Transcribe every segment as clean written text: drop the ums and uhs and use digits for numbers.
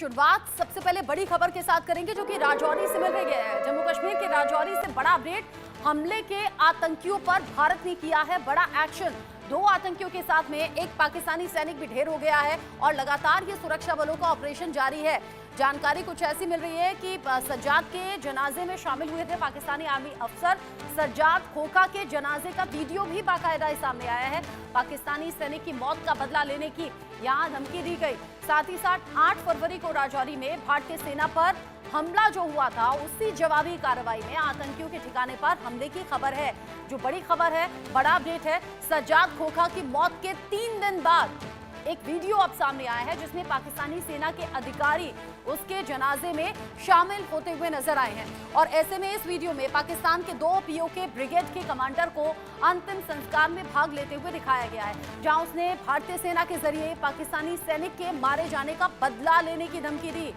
शुरुआत सबसे पहले बड़ी खबर के साथ करेंगे जो कि राजौरी से मिल रही है। जम्मू कश्मीर के राजौरी से बड़ा अपडेट। हमले के आतंकियों पर भारत ने किया है बड़ा एक्शन। 2 आतंकियों के साथ में एक पाकिस्तानी सैनिक भी ढेर हो गया है और लगातार ये सुरक्षा बलों का ऑपरेशन जारी है। जानकारी कुछ ऐसी मिल रही है कि सज्जाद के जनाजे में शामिल हुए थे पाकिस्तानी आर्मी अफसर। सज्जाद खोखा के जनाजे का वीडियो भी बाकायदा सामने आया है। पाकिस्तानी सैनिक की मौत का बदला लेने की यहां धमकी दी गई। साथ ही साथ 8 फरवरी को राजौरी में भारतीय सेना पर हमला जो हुआ था उसी जवाबी कार्रवाई में आतंकियों के ठिकाने पर हमले की खबर है। जो बड़ी खबर है, बड़ा अपडेट है, सज्जाद खोखा की मौत के 3 दिन बाद एक वीडियो अब सामने आया है जिसमें पाकिस्तानी सेना के अधिकारी उसके जनाजे में शामिल होते हुए नजर आए हैं। और ऐसे में इस वीडियो में पाकिस्तान के 2 पीओके ब्रिगेड के कमांडर को अंतिम संस्कार में भाग लेते हुए दिखाया गया है, जहां उसने भारतीय सेना के जरिए पाकिस्तानी सैनिक के मारे जाने का बदला लेने की धमकी दी।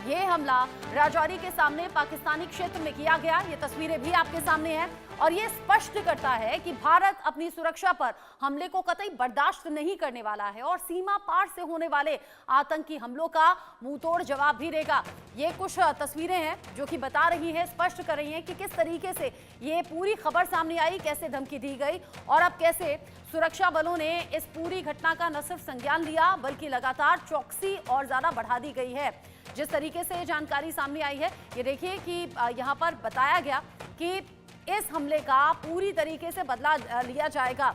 ये हमला राजौरी के सामने पाकिस्तानी क्षेत्र में किया गया। ये तस्वीरें भी आपके सामने हैं और ये स्पष्ट करता है कि भारत अपनी सुरक्षा पर हमले को कतई बर्दाश्त नहीं करने वाला है और सीमा पार से होने वाले आतंकी हमलों का मुंहतोड़ जवाब भी देगा। ये कुछ तस्वीरें हैं जो कि बता रही हैं, स्पष्ट कर रही हैं कि किस तरीके से ये पूरी खबर सामने आई, कैसे धमकी दी गई और अब कैसे सुरक्षा बलों ने इस पूरी घटना का न सिर्फ संज्ञान लिया बल्कि लगातार चौकसी और ज्यादा बढ़ा दी गई है। जिस तरीके से जानकारी सामने आई है, ये देखिए कि यहाँ पर बताया गया कि इस हमले का पूरी तरीके से बदला लिया जाएगा।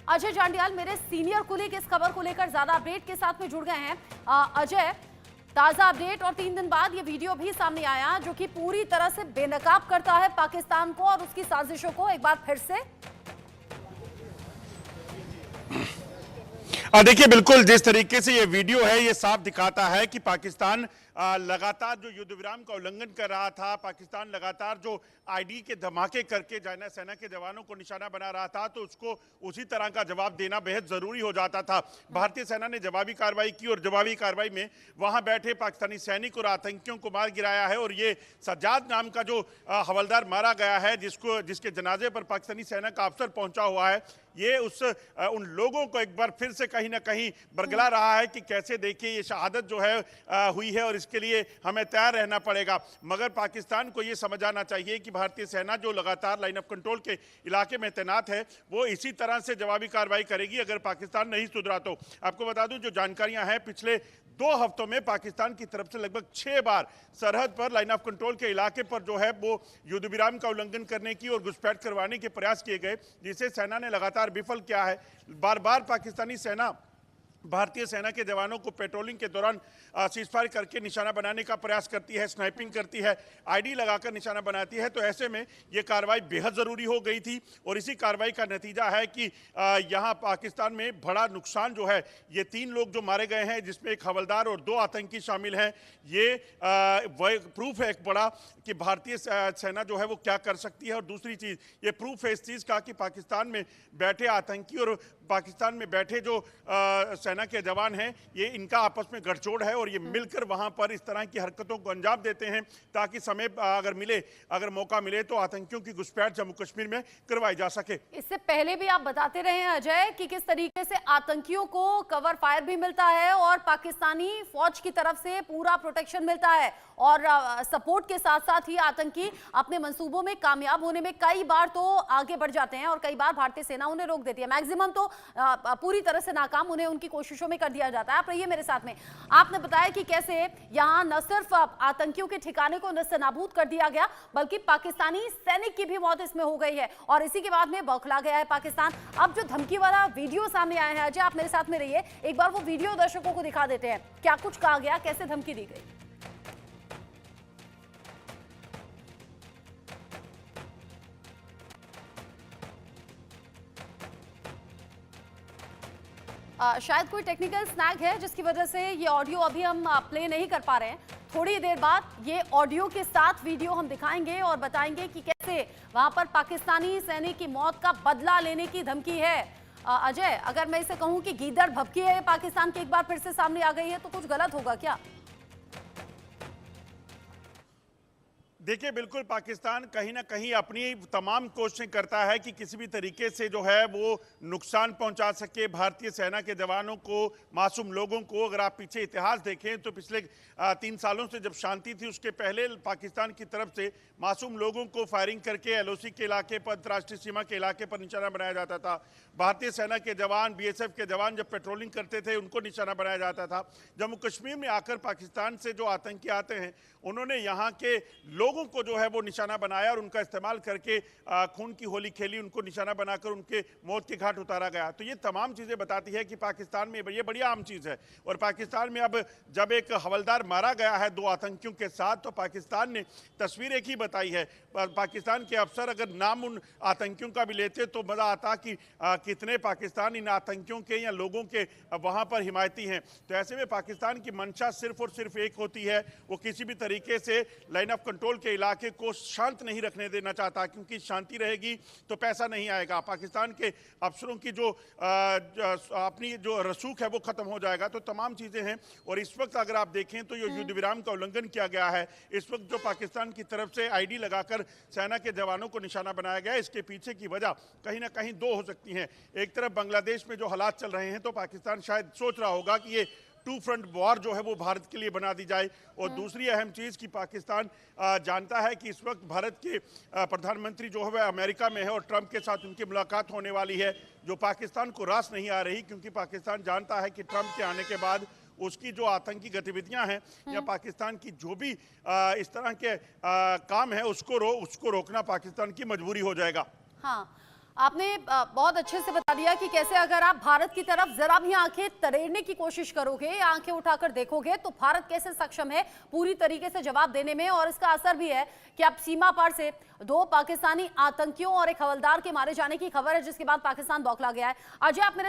अजय जांडियाल मेरे सीनियर कुलीग इस खबर को लेकर ज्यादा अपडेट के साथ में जुड़ गए हैं। अजय, ताजा अपडेट और 3 दिन बाद ये वीडियो भी सामने आया जो कि पूरी तरह से बेनकाब करता है पाकिस्तान को और उसकी साजिशों को। एक बार फिर से देखिए, बिल्कुल जिस तरीके से ये वीडियो है ये साफ दिखाता है कि पाकिस्तान लगातार जो युद्ध विराम का उल्लंघन कर रहा था, पाकिस्तान लगातार जो आईडी के धमाके करके सेना के जवानों को निशाना बना रहा था, तो उसको उसी तरह का जवाब देना बेहद जरूरी हो जाता था। भारतीय सेना ने जवाबी कार्रवाई की और जवाबी कार्रवाई में वहां बैठे पाकिस्तानी सैनिक और आतंकियों को मार गिराया है। और ये सज्जाद नाम का जो हवलदार मारा गया है, जिसके जनाजे पर पाकिस्तानी सेना का अफसर पहुंचा हुआ है, ये उन लोगों को एक बार फिर से कहीं ना कहीं बरगला रहा है कि कैसे देखिए ये शहादत जो है हुई है और इसके लिए हमें तैयार रहना पड़ेगा। मगर पाकिस्तान को ये समझ आना चाहिए कि भारतीय सेना जो लगातार लाइन ऑफ कंट्रोल के इलाके में तैनात है वो इसी तरह से जवाबी कार्रवाई करेगी अगर पाकिस्तान नहीं सुधरा तो। आपको बता दूं, जो जानकारियां हैं, पिछले 2 हफ्तों में पाकिस्तान की तरफ से लगभग 6 बार सरहद पर लाइन ऑफ कंट्रोल के इलाके पर जो है वो युद्ध विराम का उल्लंघन करने की और घुसपैठ करवाने के प्रयास किए गए, जिसे सेना ने लगातार विफल किया है। बार बार पाकिस्तानी सेना भारतीय सेना के जवानों को पेट्रोलिंग के दौरान सीजफायर करके निशाना बनाने का प्रयास करती है, स्नाइपिंग करती है, आईडी लगाकर निशाना बनाती है। तो ऐसे में ये कार्रवाई बेहद ज़रूरी हो गई थी और इसी कार्रवाई का नतीजा है कि यहाँ पाकिस्तान में बड़ा नुकसान जो है, ये 3 लोग जो मारे गए हैं जिसमें एक हवलदार और 2 आतंकी शामिल हैं, ये प्रूफ है एक बड़ा कि भारतीय सेना जो है वो क्या कर सकती है। और दूसरी चीज़, ये प्रूफ है इस चीज़ का कि पाकिस्तान में बैठे आतंकी और पाकिस्तान में बैठे जो सेना के जवान हैं, ये इनका आपस में गठजोड़ है और ये मिलकर वहां पर इस तरह की हरकतों को अंजाम देते हैं ताकि समय अगर मौका मिले तो आतंकियों की घुसपैठ जम्मू कश्मीर में करवाई जा सके। इससे पहले भी आप बताते रहे हैं अजय कि किस तरीके से आतंकियों को कवर फायर भी मिलता है और पाकिस्तानी फौज की तरफ से पूरा प्रोटेक्शन मिलता है और सपोर्ट के साथ साथ ही आतंकी अपने मंसूबों में कामयाब होने में कई बार तो आगे बढ़ जाते हैं और कई बार भारतीय सेना उन्हें रोक देती है। मैक्सिमम तो पूरी तरह से नाकाम उन्हें उनकी कोशिशों में कर दिया जाता है। आप रहिए मेरे साथ में। आपने बताया कि कैसे यहां न सिर्फ आतंकियों के ठिकाने को नस्तनाबूद कर दिया गया बल्कि पाकिस्तानी सैनिक की भी मौत इसमें हो गई है और इसी के बाद में बौखला गया है पाकिस्तान। अब जो धमकी वाला वीडियो सामने आया है, अजय आप मेरे साथ में रहिए, एक बार वो वीडियो दर्शकों को दिखा देते हैं, क्या कुछ कहा गया, कैसे धमकी दी गई। शायद कोई टेक्निकल स्नैग है जिसकी वजह से ये ऑडियो अभी हम प्ले नहीं कर पा रहे हैं। थोड़ी देर बाद ये ऑडियो के साथ वीडियो हम दिखाएंगे और बताएंगे कि कैसे वहां पर पाकिस्तानी सैनिक की मौत का बदला लेने की धमकी है। अजय, अगर मैं इसे कहूं कि गीदड़ भभकी है पाकिस्तान की एक बार फिर से सामने आ गई है तो कुछ गलत होगा क्या? देखिए, बिल्कुल पाकिस्तान कहीं ना कहीं अपनी तमाम कोशिशें करता है कि किसी भी तरीके से जो है वो नुकसान पहुंचा सके भारतीय सेना के जवानों को, मासूम लोगों को। अगर आप पीछे इतिहास देखें तो पिछले 3 सालों से जब शांति थी उसके पहले पाकिस्तान की तरफ से मासूम लोगों को फायरिंग करके एलओसी के इलाके पर, अंतर्राष्ट्रीय सीमा के इलाके पर निशाना बनाया जाता था। भारतीय सेना के जवान, बीएसएफ के जवान जब पेट्रोलिंग करते थे उनको निशाना बनाया जाता था। जम्मू कश्मीर में आकर पाकिस्तान से जो आतंकी आते हैं उन्होंने यहाँ के लोगों को जो है वो निशाना बनाया और उनका इस्तेमाल करके खून की होली खेली, उनको निशाना बनाकर उनके मौत के घाट उतारा गया। तो ये तमाम चीज़ें बताती है कि पाकिस्तान में ये बड़ी आम चीज़ है। और पाकिस्तान में अब जब एक हवलदार मारा गया है 2 आतंकियों के साथ, तो पाकिस्तान ने तस्वीर एक ही बताई है। पाकिस्तान के अफसर अगर नाम उन आतंकियों का भी लेते तो मज़ा आता कि कितने पाकिस्तान इन आतंकियों के या लोगों के वहाँ पर हिमायती हैं। तो ऐसे में पाकिस्तान की मंशा सिर्फ और सिर्फ एक होती है, वो किसी भी तरीके से लाइन ऑफ कंट्रोल के इलाके को शांत नहीं रखने देना चाहता, क्योंकि शांति रहेगी तो पैसा नहीं आएगा। पाकिस्तान के अफसरों की जो अपनी जो रसूख है वो खत्म हो जाएगा। तो तमाम चीज़ें हैं। और इस वक्त अगर आप देखें तो ये युद्ध विराम का उल्लंघन किया गया है। इस वक्त जो पाकिस्तान की तरफ से आईडी लगाकर सेना के जवानों को निशाना बनाया गया है, इसके पीछे की वजह कहीं ना कहीं 2 हो सकती हैं। एक तरफ बांग्लादेश में जो हालात चल रहे हैं तो पाकिस्तान शायद सोच रहा होगा कि ये 2 फ्रंट वॉर जो है वो भारत के लिए बना दी जाए। और दूसरी अहम चीज़ कि पाकिस्तान जानता है कि इस वक्त भारत के प्रधानमंत्री जो है वह अमेरिका में है और ट्रंप के साथ उनकी मुलाकात होने वाली है, जो पाकिस्तान को रास नहीं आ रही, क्योंकि पाकिस्तान जानता है कि ट्रंप के आने के बाद उसकी जो आतंकी गतिविधियां हैं या पाकिस्तान की जो भी इस तरह के काम है उसको रोकना पाकिस्तान की मजबूरी हो जाएगा। हाँ, आपने बहुत अच्छे से बता दिया कि कैसे अगर आप भारत की तरफ जरा भी आंखें तरेड़ने की कोशिश करोगे या आंखें उठाकर देखोगे तो भारत कैसे सक्षम है पूरी तरीके से जवाब देने में। और इसका असर भी है कि अब सीमा पार से 2 पाकिस्तानी आतंकियों और एक हवलदार के मारे जाने की खबर है, जिसके बाद पाकिस्तान बौखला गया है। अजय, आप मेरे